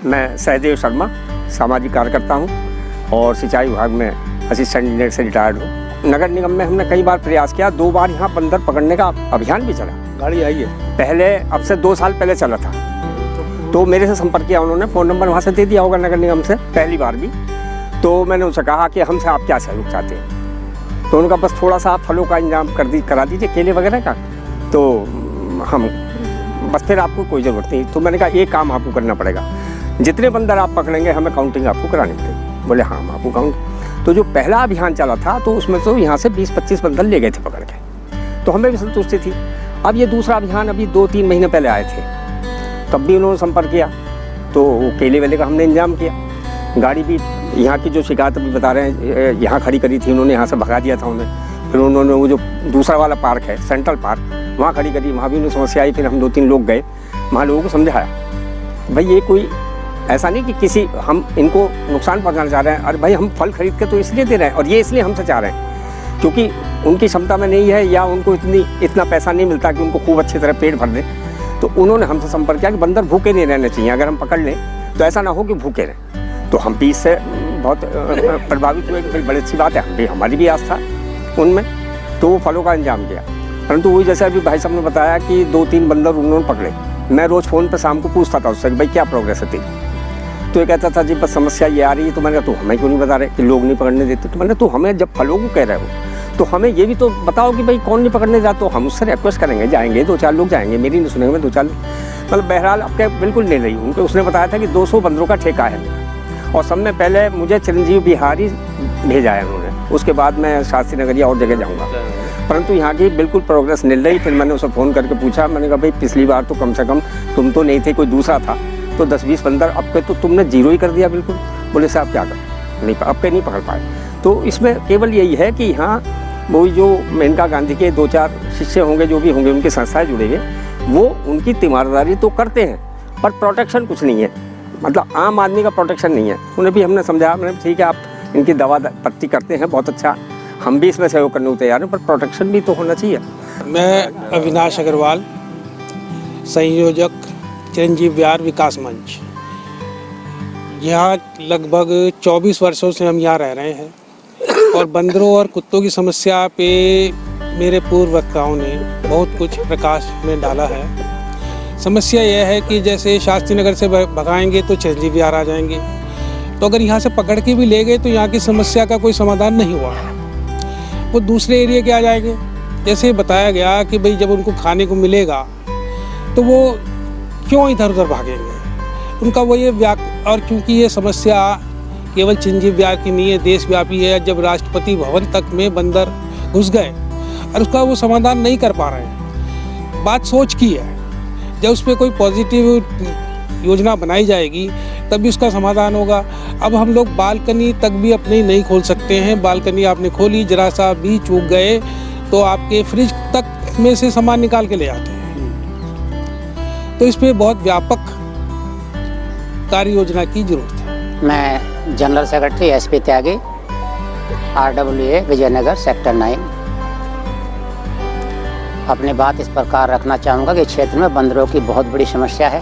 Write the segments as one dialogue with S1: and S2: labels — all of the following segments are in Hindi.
S1: मैं सहदेव शर्मा सामाजिक कार्यकर्ता हूँ और सिंचाई विभाग में असिस्टेंट इंजीनियर से रिटायर्ड हूँ। नगर निगम में हमने कई बार प्रयास किया, 2 बार यहाँ बंदर पकड़ने का अभियान भी चला।
S2: गाड़ी आई है
S1: पहले अब से 2 साल पहले चला था, तो मेरे से संपर्क किया उन्होंने, फ़ोन नंबर वहाँ से दे दिया होगा नगर निगम से पहली बार भी। तो मैंने उनसे कहा कि हमसे आप क्या सहयोग चाहते हैं, तो उनका बस थोड़ा सा आप फलों का इंतजाम करा दीजिए, केले वगैरह का, तो हम बस फिर आपको कोई ज़रूरत नहीं। तो मैंने कहा एक काम आपको करना पड़ेगा, जितने बंदर आप पकड़ेंगे हमें काउंटिंग आपको करानी पड़ेगी। बोले हाँ हम आपको काउंट। तो जो पहला अभियान चला था तो उसमें तो यहाँ से 20-25 बंदर ले गए थे पकड़ के, तो हमें भी संतुष्टि थी। अब ये दूसरा अभियान अभी 2-3 महीने पहले आए थे, तब भी उन्होंने संपर्क किया, तो वो केले वेले का हमने इंतजाम किया। गाड़ी भी यहाँ की जो शिकायत अभी बता रहे हैं यहाँ खड़ी करी थी, उन्होंने यहाँ से भगा दिया था उन्हें। फिर उन्होंने वो जो दूसरा वाला पार्क है सेंट्रल पार्क, वहाँ खड़ी करी, वहाँ भी उन्हें समस्या आई। फिर हम 2-3 लोग गए, वहाँ लोगों को समझाया भाई ये कोई ऐसा नहीं कि किसी हम इनको नुकसान पहुँचाना चाह रहे हैं। अरे भाई हम फल खरीद के तो इसलिए दे रहे हैं, और ये इसलिए हमसे चाह रहे हैं क्योंकि उनकी क्षमता में नहीं है या उनको इतना पैसा नहीं मिलता कि उनको खूब अच्छी तरह पेट भर दे। तो उन्होंने हमसे संपर्क किया कि बंदर भूखे नहीं रहने चाहिए, अगर हम पकड़ लें तो ऐसा ना हो कि भूखे रहें। तो हम भी इससे बहुत प्रभावित हुए कि भाई बड़ी अच्छी बात है, हम भी हमारी भी आस्था उनमें, तो वो फलों का इंतजाम किया। परंतु वही जैसे अभी भाई साहब ने बताया कि 2-3 बंदर उन्होंने पकड़े। मैं रोज़ फ़ोन पर शाम को पूछता था उससे कि भाई क्या प्रोग्रेस है तेरी, तो ये कहता था जी बस समस्या ये आ रही है। तो मैंने कहा तो हमें क्यों नहीं बता रहे कि लोग नहीं पकड़ने देते। तो मैंने तो हमें जब फलों को कह रहे हो तो हमें ये भी तो बताओ कि भाई कौन नहीं पकड़ने जाता। तो हम उससे रिक्वेस्ट करेंगे, जाएंगे 2-4 लोग जाएंगे, मेरी नहीं सुनेंगे, मैं 2-4 मतलब बहरहाल अब क्या बिल्कुल नहीं रही। उनको उसने बताया था कि 200 बंदरों का ठेका है और सब में पहले मुझे चिरंजीव बिहारी भेजा है उन्होंने, उसके बाद मैं शास्त्री नगर या और जगह जाऊँगा, परंतु यहाँ की बिल्कुल प्रोग्रेस नहीं रही। फिर मैंने उसे फ़ोन करके पूछा, मैंने कहा भाई पिछली बार तो कम से कम तुम तो नहीं थे, कोई दूसरा था, तो 10-20 बंदर, अब के तो तुमने 0 ही कर दिया बिल्कुल। बोले साहब क्या कर नहीं, अब के नहीं पकड़ पाए। तो इसमें केवल यही है कि यहाँ वही जो मेनका गांधी के 2-4 शिष्य होंगे, जो भी होंगे उनकी संस्थाएं जुड़े हुए, वो उनकी तीमारदारी तो करते हैं पर प्रोटेक्शन कुछ नहीं है, मतलब आम आदमी का प्रोटेक्शन नहीं है। उन्हें भी हमने समझाया, मैंने ठीक है आप इनकी दवा पत्ती करते हैं बहुत अच्छा, हम भी इसमें सहयोग करने को तैयार हैं, पर प्रोटेक्शन भी तो होना चाहिए।
S2: मैं अविनाश अग्रवाल, संयोजक चिरंजीव बिहार विकास मंच। यहाँ लगभग 24 वर्षों से हम यहाँ रह रहे हैं और बंदरों और कुत्तों की समस्या पे मेरे पूर्व वक्ताओं ने बहुत कुछ प्रकाश में डाला है। समस्या यह है कि जैसे शास्त्री नगर से भगाएंगे तो चिरंजीव बिहार आ जाएंगे, तो अगर यहाँ से पकड़ के भी ले गए तो यहाँ की समस्या का कोई समाधान नहीं हुआ, वो दूसरे एरिया के आ जाएंगे। जैसे बताया गया कि भाई जब उनको खाने को मिलेगा तो वो क्यों इधर उधर भागेंगे, उनका वो ये और क्योंकि ये समस्या केवल चिरंजीव बिहार की नहीं है, देशव्यापी है। जब राष्ट्रपति भवन तक में बंदर घुस गए और उसका वो समाधान नहीं कर पा रहे हैं, बात सोच की है। जब उस पर कोई पॉजिटिव योजना बनाई जाएगी तभी उसका समाधान होगा। अब हम लोग बालकनी तक भी अपनी नहीं खोल सकते हैं। बालकनी आपने खोली, जरा सा भी चूक गए तो आपके फ्रिज तक में से सामान निकाल के ले आते हैं। तो इस पर बहुत व्यापक कार्य योजना की जरूरत है।
S3: मैं जनरल सेक्रेटरी SP त्यागी, RWA विजयनगर सेक्टर 9। अपनी बात इस प्रकार रखना चाहूँगा कि क्षेत्र में बंदरों की बहुत बड़ी समस्या है।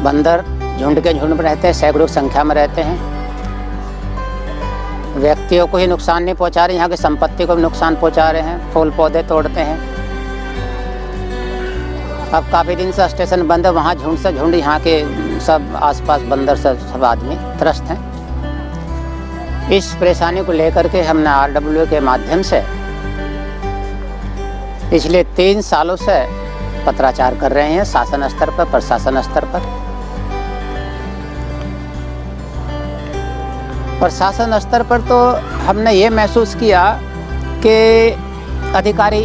S3: बंदर झुंड के झुंड में रहते हैं, सैकड़ों की संख्या में रहते हैं। व्यक्तियों को ही नुकसान नहीं पहुँचा रहे, यहाँ की संपत्ति को भी नुकसान पहुँचा रहे हैं, फूल पौधे तोड़ते हैं। अब काफ़ी दिन से स्टेशन बंद है, वहाँ झुंड से झुंड यहाँ के सब आसपास बंदर सब आदमी त्रस्त हैं। इस परेशानी को लेकर के हमने RWA के माध्यम से पिछले 3 सालों से पत्राचार कर रहे हैं, शासन स्तर पर, प्रशासन स्तर पर। प्रशासन स्तर पर तो हमने ये महसूस किया कि अधिकारी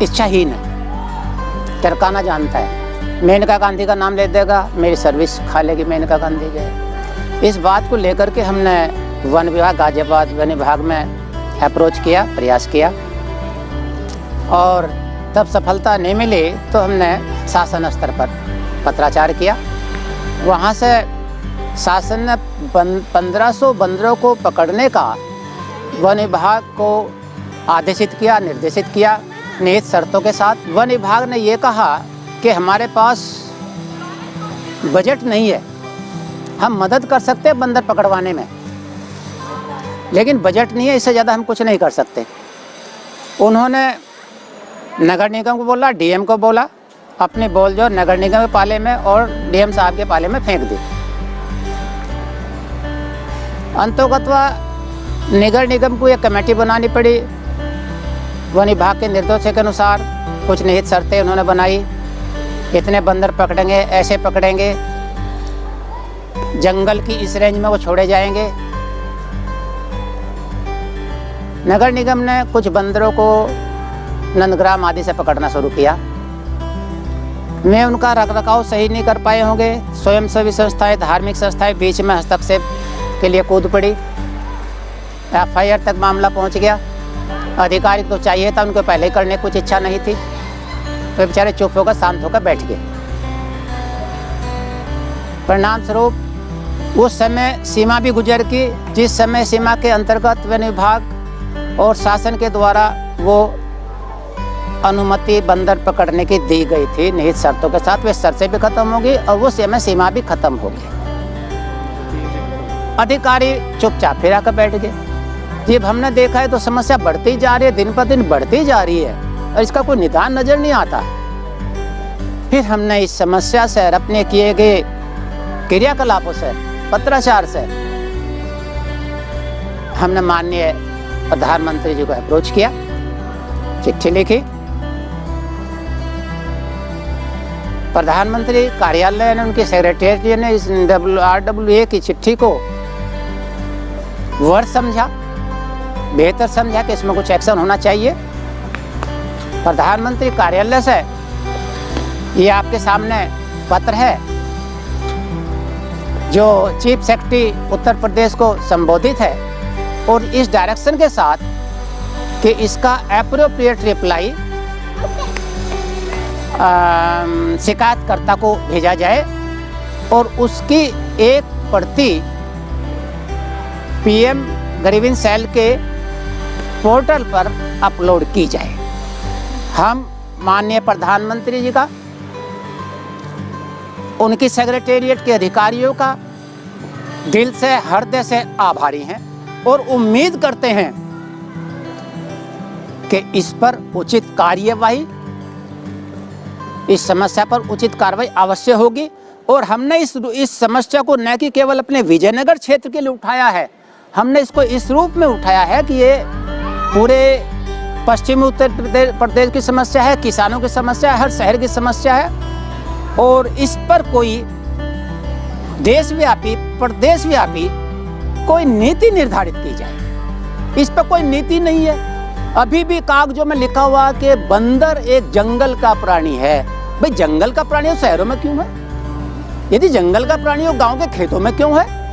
S3: इच्छाहीन है, टरकाना जानता है। मेनका गांधी का नाम ले देगा, मेरी सर्विस खा लेगी मेनका गांधी के। इस बात को लेकर के हमने वन विभाग, गाजियाबाद वन विभाग में अप्रोच किया, प्रयास किया और तब सफलता नहीं मिली तो हमने शासन स्तर पर पत्राचार किया। वहाँ से शासन ने 1500 बंदरों को पकड़ने का वन विभाग को आदेशित किया, निर्देशित किया निहित शर्तों के साथ। वन विभाग ने ये कहा कि हमारे पास बजट नहीं है। हम मदद कर सकते हैं बंदर पकड़वाने में, लेकिन बजट नहीं है, इससे ज़्यादा हम कुछ नहीं कर सकते। उन्होंने नगर निगम को बोला, डीएम को बोला, अपनी बोल जो नगर निगम के पाले में और डीएम साहब के पाले में फेंक दी। अंतोगत्वा नगर निगम को एक कमेटी बनानी पड़ी। वन विभाग के निर्देशों के अनुसार कुछ निहित शर्तें उन्होंने बनाई। इतने बंदर पकड़ेंगे, ऐसे पकड़ेंगे, जंगल की इस रेंज में वो छोड़े जाएंगे। नगर निगम ने कुछ बंदरों को नंदग्राम आदि से पकड़ना शुरू किया। वे उनका रखरखाव सही नहीं कर पाए होंगे। स्वयंसेवी संस्थाएं, धार्मिक संस्थाएं बीच में हस्तक्षेप के लिए कूद पड़ी। एफआईआर तक मामला पहुंच गया। अधिकारी तो चाहिए था, उनको पहले करने की कुछ इच्छा नहीं थी, तो बेचारे चुप होकर शांत होकर बैठ गए। परिणाम स्वरूप उस समय सीमा भी गुजर की, जिस समय सीमा के अंतर्गत वन विभाग और शासन के द्वारा वो अनुमति बंदर पकड़ने की दी गई थी निहित शर्तों के साथ। वे शर्तें भी खत्म होगी और वो समय सीमा भी खत्म होगी। अधिकारी चुपचाप फिर आकर बैठ गए। जब हमने देखा है तो समस्या बढ़ती जा रही है, दिन पर दिन बढ़ती जा रही है और इसका कोई निदान नजर नहीं आता। फिर हमने इस समस्या से अपने किए गए क्रियाकलापों से, पत्राचार से, हमने माननीय प्रधानमंत्री जी को अप्रोच किया, चिट्ठी लिखी। प्रधानमंत्री कार्यालय ने, उनके सेक्रेटरी ने इस RWA की चिट्ठी को वर्ड समझा, बेहतर समझा कि इसमें कुछ एक्शन होना चाहिए। प्रधानमंत्री कार्यालय से ये आपके सामने पत्र है जो चीफ सेक्रेटरी उत्तर प्रदेश को संबोधित है, और इस डायरेक्शन के साथ कि इसका एप्रोप्रिएट रिप्लाई शिकायतकर्ता को भेजा जाए और उसकी एक प्रति PM ग्रीवेंस सेल के पोर्टल पर अपलोड की जाए। हम माननीय प्रधानमंत्री जी का, उनकी सेक्रेटेरिएट के अधिकारियों का दिल से, हृदय से आभारी हैं और उम्मीद करते हैं कि इस पर उचित कार्यवाही, इस समस्या पर उचित कार्रवाई अवश्य होगी। और हमने इस समस्या को न कि केवल अपने विजयनगर क्षेत्र के लिए उठाया है, हमने इसको इस रूप में उठाया है कि ये पूरे पश्चिमी उत्तर प्रदेश की समस्या है, किसानों की समस्या है, हर शहर की समस्या है। और इस पर कोई देशव्यापी, प्रदेशव्यापी कोई नीति निर्धारित की जाए। इस पर कोई नीति नहीं है। अभी भी कागजों में लिखा हुआ कि बंदर एक जंगल का प्राणी है। भाई जंगल का प्राणी हो शहरों में क्यों है? यदि जंगल का प्राणी हो गांव के खेतों में क्यों है?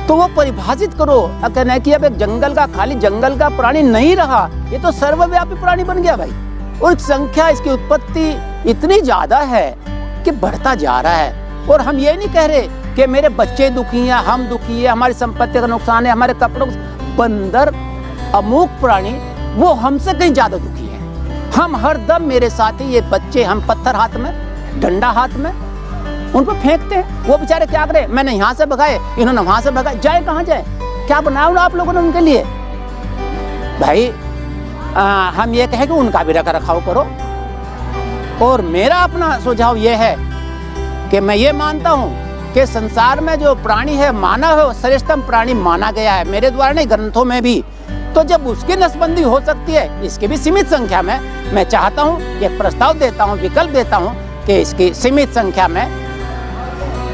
S3: तो वो परिभाषित करो। अगर नहीं कि अब एक जंगल का, खाली जंगल का प्राणी नहीं रहा, ये तो सर्वव्यापी प्राणी बन गया भाई। और संख्या, इसकी उत्पत्ति इतनी ज्यादा है कि बढ़ता जा रहा है। और हम ये नहीं कह रहे कि मेरे बच्चे दुखी हैं, हम दुखी है, हमारी संपत्ति का नुकसान है, हमारे कपड़ों। बंदर अमूक प्राणी वो हमसे कहीं ज्यादा दुखी है। हम हर दम, मेरे साथी ये बच्चे, हम पत्थर हाथ में, डंडा हाथ में उन पर फेंकते हैं। वो बेचारे क्या करें? मैंने यहाँ से भगाए, इन्होंने वहां से भगाए, जाए कहाँ जाए? क्या बनाया ना आप लोगों ने उनके लिए? भाई हम ये कहें कि उनका भी रख रखाव करो। और मेरा अपना सुझाव ये है कि मैं ये मानता हूँ कि संसार में जो प्राणी है, मानव है, श्रेष्ठतम प्राणी माना गया है मेरे द्वारा नहीं, ग्रंथों में भी। तो जब उसकी नसबंदी हो सकती है, इसकी भी सीमित संख्या में, मैं चाहता हूँ, एक प्रस्ताव देता हूँ, विकल्प देता हूँ कि इसकी सीमित संख्या में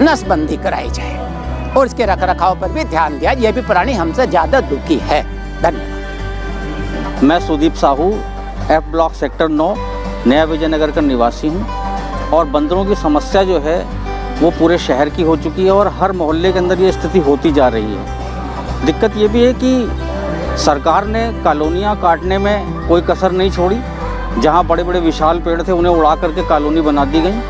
S3: नसबंदी कराई जाए और इसके रखरखाव पर भी ध्यान दिया। ये भी प्राणी हमसे ज्यादा दुखी है। धन्यवाद।
S4: मैं Sudeep Sahu, F block sector 9 नया विजयनगर का निवासी हूँ। और बंदरों की समस्या जो है वो पूरे शहर की हो चुकी है और हर मोहल्ले के अंदर ये स्थिति होती जा रही है। दिक्कत ये भी है कि सरकार ने कॉलोनियाँ काटने में कोई कसर नहीं छोड़ी। जहाँ बड़े बड़े विशाल पेड़ थे उन्हें उड़ा करके कॉलोनी बना दी गई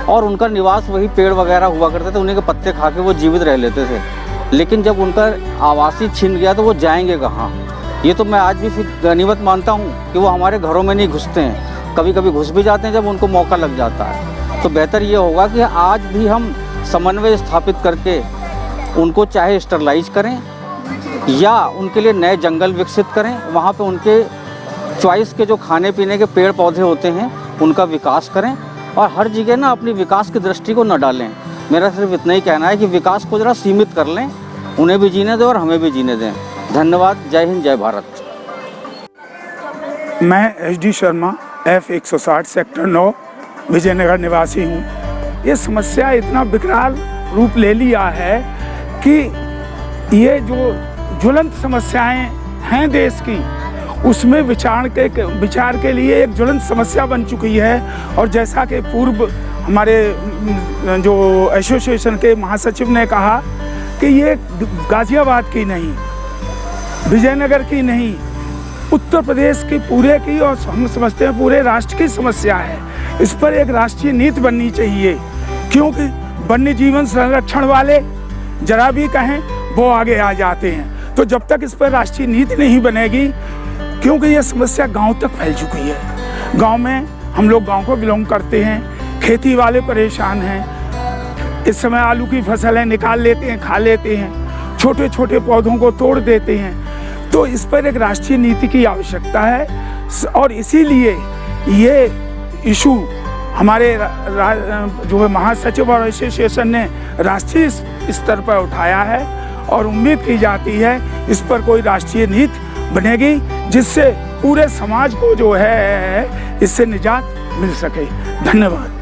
S4: और उनका निवास वही पेड़ वगैरह हुआ करते थे, उन्हीं के पत्ते खा के वो जीवित रह लेते थे। लेकिन जब उनका आवासीय छिन गया तो वो जाएंगे कहाँ? ये तो मैं आज भी फिर गनीमत मानता हूँ कि वो हमारे घरों में नहीं घुसते हैं, कभी कभी घुस भी जाते हैं जब उनको मौका लग जाता है। तो बेहतर ये होगा कि आज भी हम समन्वय स्थापित करके उनको चाहे स्टरलाइज करें या उनके लिए नए जंगल विकसित करें, वहाँ पे उनके चॉइस के जो खाने पीने के पेड़ पौधे होते हैं उनका विकास करें और हर जगह ना अपनी विकास की दृष्टि को न डालें। मेरा सिर्फ इतना ही कहना है कि विकास को ज़रा सीमित कर लें, उन्हें भी जीने दें और हमें भी जीने दें। धन्यवाद। जय हिंद, जय भारत।
S5: मैं HD Sharma F160 sector 9 Vijayanagar निवासी हूँ। ये समस्या इतना विकराल रूप ले लिया है कि ये जो ज्वलंत समस्याएं हैं देश की, उसमें विचार के लिए एक ज्वलंत समस्या बन चुकी है। और जैसा कि पूर्व हमारे जो एसोसिएशन के महासचिव ने कहा कि ये गाजियाबाद की नहीं, विजयनगर की नहीं, उत्तर प्रदेश की पूरे की और हम समझते हैं पूरे राष्ट्र की समस्या है। इस पर एक राष्ट्रीय नीति बननी चाहिए, क्योंकि वन्य जीवन संरक्षण वाले जरा भी कहें वो आगे आ जाते हैं। तो जब तक इस पर राष्ट्रीय नीति नहीं बनेगी, क्योंकि ये समस्या गांव तक फैल चुकी है। गांव में हम लोग गांव को बिलोंग करते हैं, खेती वाले परेशान हैं। इस समय आलू की फसल है, निकाल लेते हैं, खा लेते हैं, छोटे छोटे पौधों को तोड़ देते हैं। तो इस पर एक राष्ट्रीय नीति की आवश्यकता है और इसीलिए ये इशू हमारे जो है महासचिव और एसोसिएशन ने राष्ट्रीय स्तर पर उठाया है और उम्मीद की जाती है इस पर कोई राष्ट्रीय नीति बनेगी जिससे पूरे समाज को जो है इससे निजात मिल सके। धन्यवाद।